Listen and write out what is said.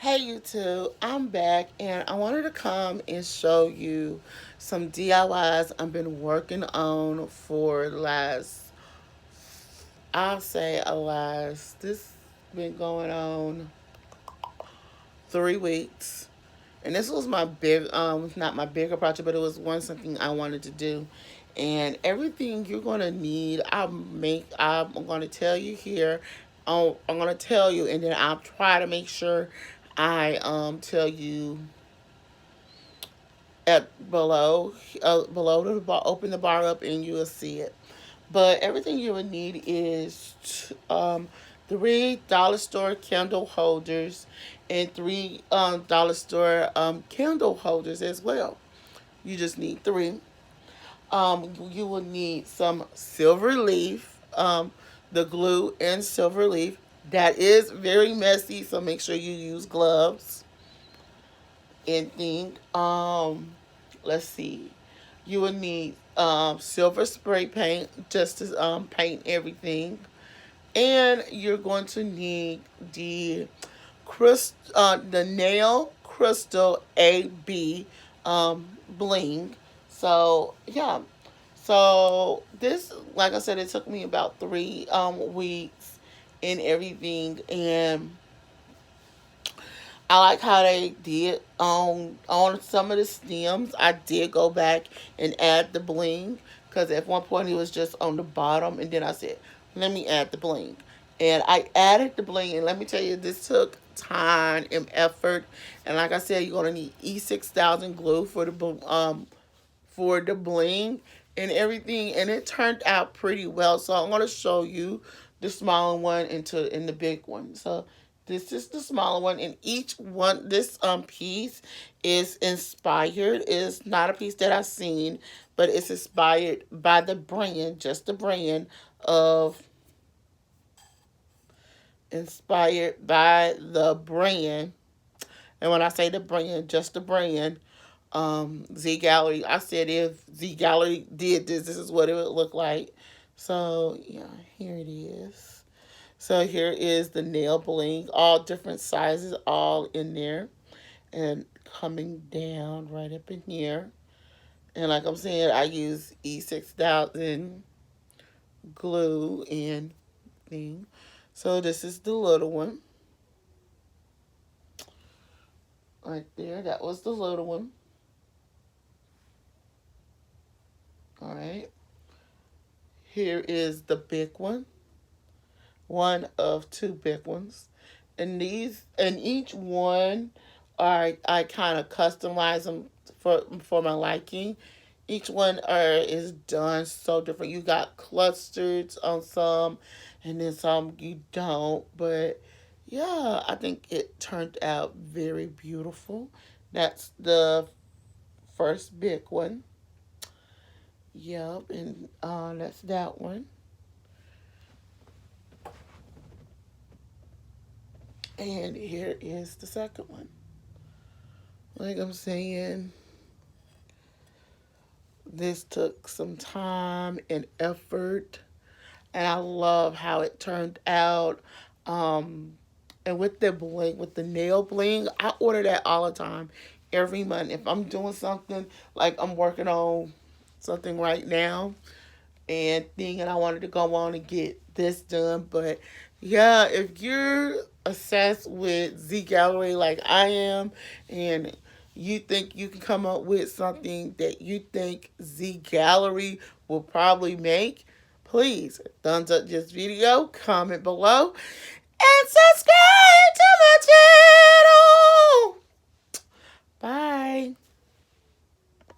Hey YouTube, I'm back and I wanted to come and show you some DIYs I've been working on for the last, I'll say this been going on 3 weeks. And this was my not my bigger project, but it was something I wanted to do. And everything you're gonna need, I'm gonna tell you here. I'm gonna tell you, and then I'll try to make sure I tell you at below the bar. Open the bar up, and you will see it. But everything you would need is three dollar store candle holders and three dollar store candle holders as well. You just need three. You will need some silver leaf, the glue and silver leaf. That is very messy, so make sure you use gloves and think. Let's see. You will need silver spray paint just to paint everything, and you're going to need the nail crystal AB bling. So yeah, so this, like I said, it took me about 3 weeks and everything, and I like how they did on some of the stems. I did go back and add the bling because at one point it was just on the bottom, and then I said, "Let me add the bling," and I added the bling. And let me tell you, this took time and effort. And like I said, you're gonna need E6000 glue for the bling and everything, and it turned out pretty well. So I'm gonna show you the smaller one and the big one. So this is the smaller one, and each one this piece is inspired. It's not a piece that I've seen, but it's inspired by the brand, just the brand of inspired by the brand. And when I say the brand, just the brand, Z Gallery. I said if Z Gallery did this is what it would look like. So yeah, here it is. So here is the nail bling, all different sizes, all in there, and coming down right up in here. And like I'm saying, I use E6000 glue and thing. So this is the little one right there. That was the little one. All right. Here is the big one of two big ones. And each one, I kind of customize them for my liking. Each one is done so different. You got clusters on some, and then some you don't. But yeah, I think it turned out very beautiful. That's the first big one. Yep, and that's that one. And here is the second one. Like I'm saying, this took some time and effort, and I love how it turned out. Um, and with the bling, with the nail bling, I order that all the time, every month. If I'm doing something like I'm working on something right now, and I wanted to go on and get this done. But yeah, if you're obsessed with Z Gallery like I am, and you think you can come up with something that you think Z Gallery will probably make, please thumbs up this video, comment below, and subscribe to my